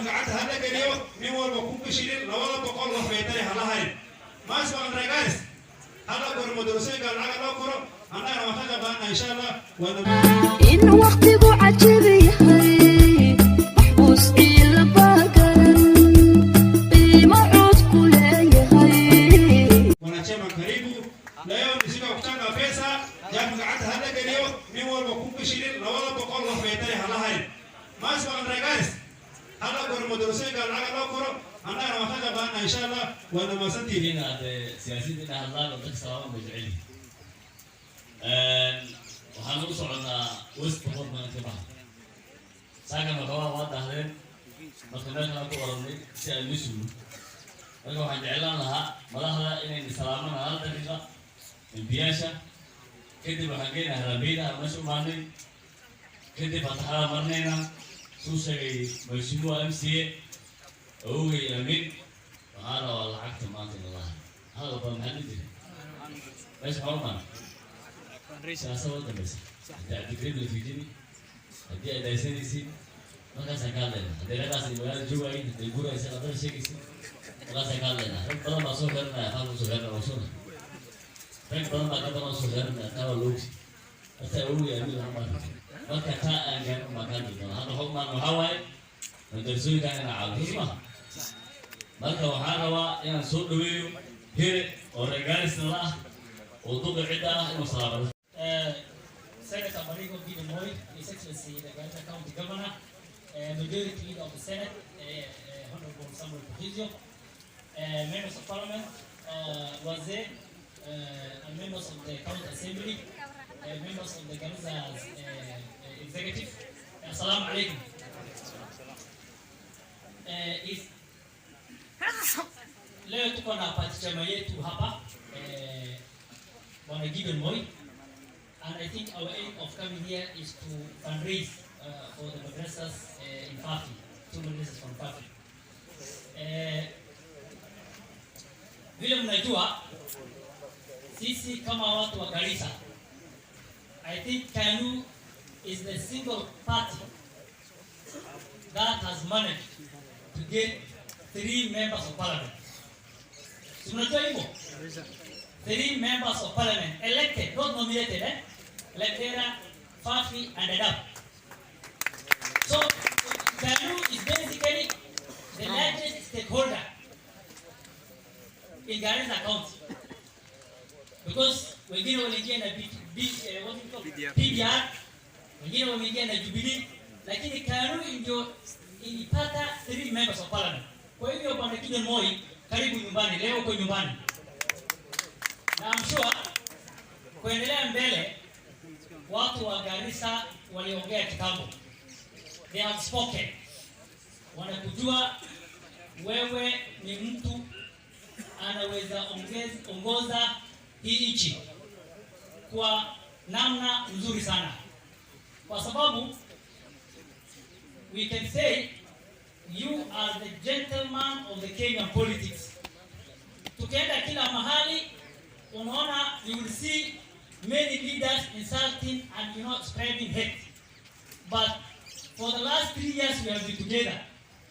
قعدت هذا اليوم من ولا بكون كشيل لا ولا بقول الله بيتري هلا هاي ما اسمع عن رجالس هلا كور مدرسين قال على لا كور أنا ما خذ بنا إن شاء الله وأنا إن وقتي بعجبي هاي محبوس إلى باكر ما عود كل هاي وأنا شيء من قريبه لا يوم نسيب وقتنا بيسا جاب قعدت هذا اليوم من ولا بكون كشيل لا ولا بقول الله بيتري هلا هاي ما اسمع عن رجالس هلا كور مدرسين قال على لا كور أنا ما خذ بنا إن شاء الله وأنا ما سنتي هنا سياسيين هلا وضد سواء مجعلي waxaan ugu soconaa west portland timaha saakan waxaa waa dahdeen marka meeshaan ku oranay si ay misuul marka waxaan jeclaan lahaa madaxda inay salaamaan hal daqiiqa imbiyaasha kadib waxaan geenahay rabiidaha meesha u maanay kadib fataxada marnayna suu sheegay mashruuca MCA awogay amin waxaa rabaa lacagta maanta in la hada baa maxaa jiray meesha xormaan سياسة وطن بس تعتقد في جني هدي أدايسني سي ما كان سكال لنا هدي لا كاس يبغى جوعين هدي يقول إيش هذا الشيء كيسي ما سكال لنا بدل ما صورنا فاهم صورنا وصورنا بدل ما كذا صورنا ترى لوكس أتى يا أمي ما كان أنجح ما كان جدا هذا حكم ما هواي ندرسوي كان على اسمه ما كان وحاروا يعني صوت دويو هير ورجال السلاح وطوق عدة إنه صار Senator Marigo Gideon Moi, His Excellency the Garissa County Governor, Majority Leader of the Senate, Honorable Samuel Pujizio, members of Parliament, Wazir, and members of the County Assembly, members of the Garissa Executive. Assalamu alaikum. Leo tuko na partichama yetu hapa Bwana Gideon Moi. And I think our aim of coming here is to fundraise for the madrasas in Fafi, 2 madrasas from Fafi. Vile mnajua, sisi kama watu wa Garissa, I think KANU is the single party that has managed to get 3 members of parliament. Si mnajua hivyo? 3 members of parliament elected, not nominated, Lepera, Fafi, and Adab. So, KANU is basically the largest stakeholder in Garissa County. Because wengine waliingia na PDR, wengine waliingia na Jubilee, lakini KANU ndio ilipata 3 members of parliament. Kwa hivyo Bwana Gideon Moi, karibu nyumbani, leo uko nyumbani. Na I'm sure kuendelea mbele watu wa Garissa waliongea kitambo. They have spoken. Wanakujua wewe ni mtu anaweza ongoza hii nchi kwa namna nzuri sana. Kwa sababu we can say you are the gentleman of the Kenyan politics. Tukienda kila mahali unaona you will see many leaders insulting and spreading hate. But for the last 3 years we have been together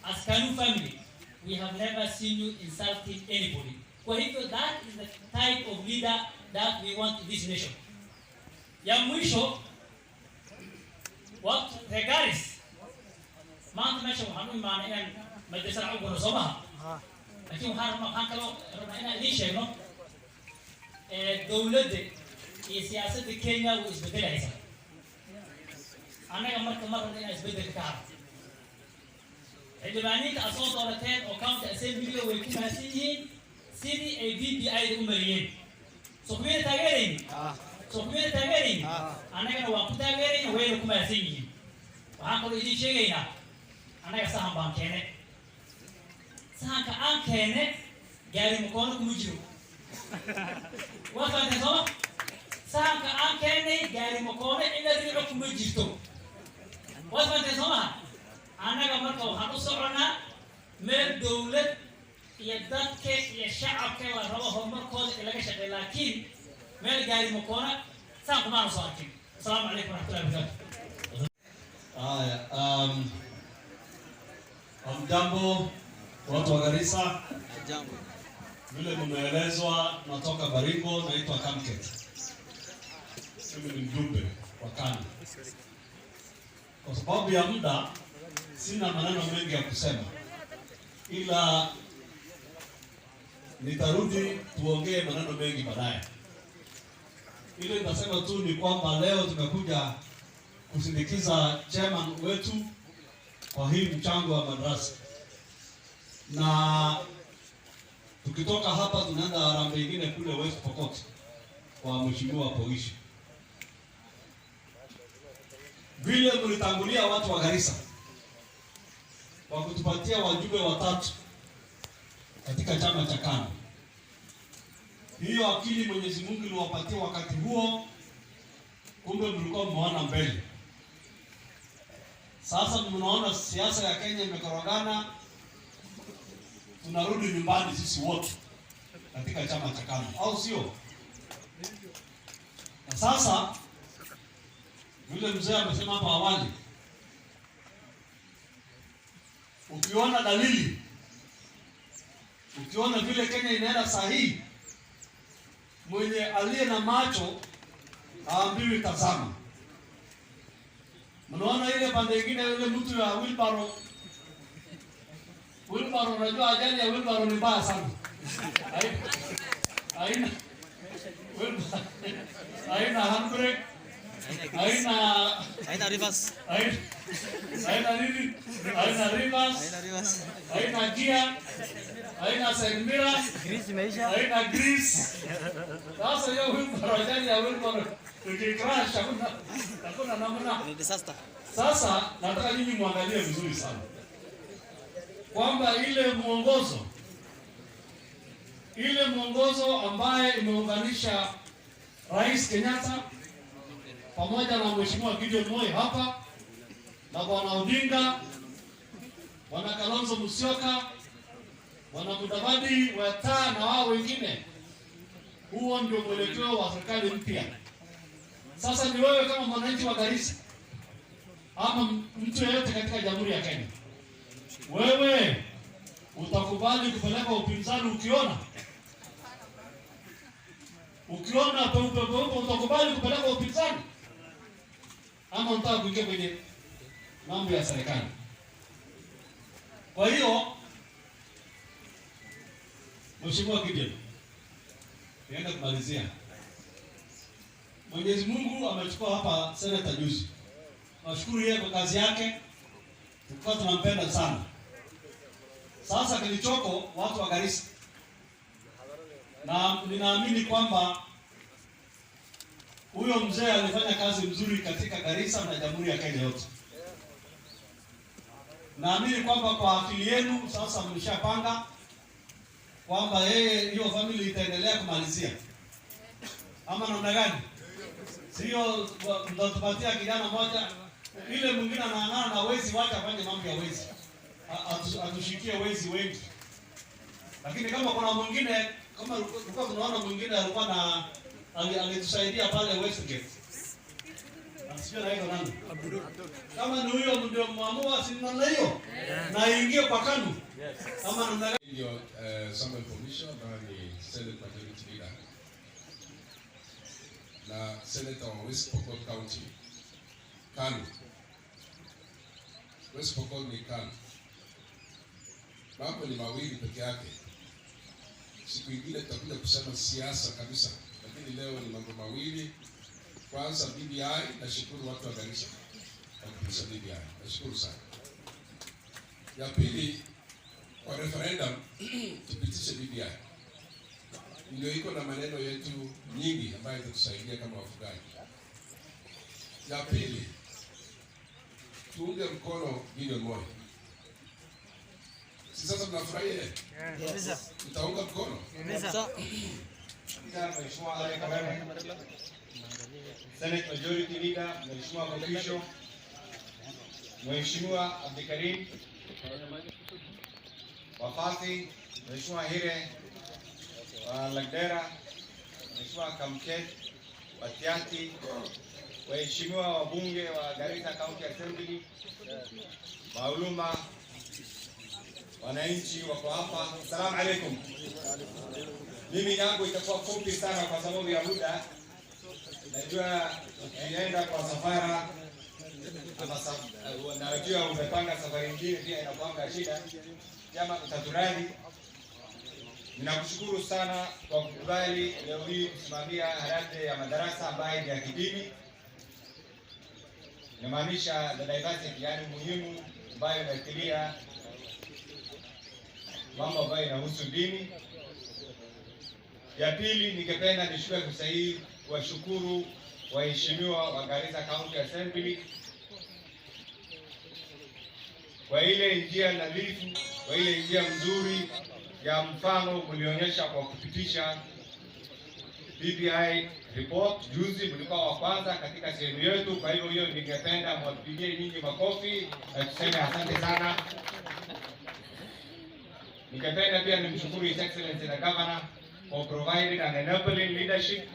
as KANU family, we have never seen you insulting anybody. Kwa hivyo that is the type of leader that we want in this nation. Ya mwisho, what regards maanta meesha waxaan u imaanay inaan madrasada ugu nasobaha. Laakiin waxaan kaloo rabnaa inaan idiin sheegno dowladda iyo siyaasadda Kenya way isbedelaysaa. Anaga marka marna inaan isbedel ka haro. Xildhibaaniinta asoo doorateen oo county assembly way ku mahadsan yihiin sidii ay BBI u mariyeen. Sokumiyada taageerayni. Anagana waan ku taageerayna wayna ku mahadsan yihiin. Waxaan kaloo idiin sheegaynaa anaga sahan baan keenay. Sahanka aan keenay gaari makoona kuma jiro. Waa fahanteen soo? Sahanka aan keenay gaari makoona ila riico kuma jirto. Waa fahanteen soo maha? Anaga marka waxaan u soconaa meel dowlad iyo dadka iyo shacabka la rabo horumarkooda in laga shaqeeyo, laakiin meel gaari makoona saan kuma soo arkin. Assalaamu calaykum warahmatullahi wabarakatuh. Hamjambo watu wa Garissa. Jambo. Vile mmeelezwa, natoka Baringo, naitwa Kamket. Mimi ni mjumbe wa KANU. Kwa sababu ya muda sina maneno mengi ya kusema, ila nitarudi tuongee maneno mengi baadaye. Ile nitasema tu ni kwamba leo tumekuja kusindikiza chairman wetu kwa hii mchango wa madrasa, na tukitoka hapa tunaenda harambee nyingine kule West Pokot kwa mheshimiwa Poishi. Vile mlitangulia watu wa Garissa kwa kutupatia wajumbe watatu katika chama cha KANU. Hiyo akili Mwenyezi Mungu aliwapatia wakati huo, kumbe mlikuwa mmeona mbele. Sasa mnaona siasa ya Kenya imekorogana, tunarudi nyumbani sisi wote katika chama cha KANU, au sio? Na sasa vile mzee amesema hapo awali, ukiona dalili, ukiona vile Kenya inaenda sahihi, mwenye aliye na macho haambiwi tazama. Mnaona ile pande nyingine, ile mtu ya wheelbarrow, unajua ajali ya wheelbarrow ni mbaya sana. Haina handbrake, haina reverse, haina gear, haina side mirror, haina grease. Sasa hiyo wheelbarrow, ajali ya wheelbarrow ukicrash hakuna namna, ni disaster. Sasa nataka nyinyi muangalie vizuri sana kwamba ile mwongozo ambaye imeunganisha Rais Kenyatta pamoja na Mheshimiwa Gideon Moi hapa na Bwana Odinga, Bwana Kalonzo Musyoka, Bwana Mudavadi Weta na wao wengine, huo ndio mwelekeo wa serikali mpya. Sasa ni wewe kama mwananchi wa Garissa ama mtu yeyote katika Jamhuri ya Kenya, wewe utakubali kupeleka upinzani ukiona peupe utakubali kupeleka upinzani, ama unataka kuingia kwenye mambo ya serikali? Kwa hiyo Mheshimiwa Gideon, nienda kumalizia. Mwenyezi Mungu amechukua hapa seneta juzi. Nashukuru yeye kwa kazi yake, tulikuwa tunampenda sana. Sasa kilichoko watu wa Garissa, na ninaamini kwamba huyo mzee alifanya kazi mzuri katika Garissa na Jamhuri ya Kenya yote. Naamini kwamba kwa akili yenu sasa mlishapanga kwamba yeye hiyo family itaendelea kumalizia, ama namna gani? Sio mtatupatia kijana mmoja, ile mwingine anaangana na wezi, wacha afanye mambo ya wezi, atushikie wezi wengi. Lakini kama kuna mwingine, kama tulikuwa tunaona mwingine alikuwa na angetusaidia pale Westgate, asije na hiyo nani, kama ni huyo ndio muamua, si namna hiyo, na ingie kwa KANU kama namna hiyo. Samuel Commission ambaye ni Senate Majority Leader na Senator wa West Pokot County KANU. West Pokot ni KANU. Mambo ni mawili peke yake. Siku ingine tutakuja kusema siasa kabisa, lakini leo ni mambo mawili. Kwanza BBI, nashukuru watu wa Garissa kwa kupisha BBI. Nashukuru sana. Ya pili, kwa referendum tupitishe BBI. Ndio iko na maneno yetu nyingi ambayo itatusaidia kama wafugaji. Ya pili, tuunge mkono Gideon Moi. Si sasa tunafurahia? Yes. Tutaunga mkono? Yes. Mheshimiwa Ali Kabembe, Senate Majority Leader, Mheshimiwa Kokisho, Mheshimiwa Abdikarim Wafasi, Mheshimiwa Hire wa Lagdera, Mheshimiwa Kamket Batiati, waheshimiwa wabunge wa Garissa County Assembly, Mauluma wananchi wako hapa. Asalamu alaykum. Mimi yangu itakuwa fupi sana kwa sababu ya muda. Najua ukienda kwa safara najua umepanga safari nyingine pia inakuanga shida. Jamaa utaturadi. Ninakushukuru sana kwa kukubali leo hii kusimamia harambee ya madarasa ambayo ni ya kidini. Inamaanisha the diversity, yani muhimu ambayo inafikiria mambo ambayo inahusu dini. Ya pili, ningependa nichukue fursa hii kuwashukuru waheshimiwa wa Garissa County Assembly kwa ile njia nadhifu, kwa ile njia nzuri ya mfano mlionyesha kwa kupitisha BBI report. Juzi mlikuwa wa kwanza katika sehemu yetu, kwa hiyo ningependa mwapigie nyinyi makofi na tuseme asante sana. Ningependa pia nimshukuru His Excellency the Governor for providing an enabling leadership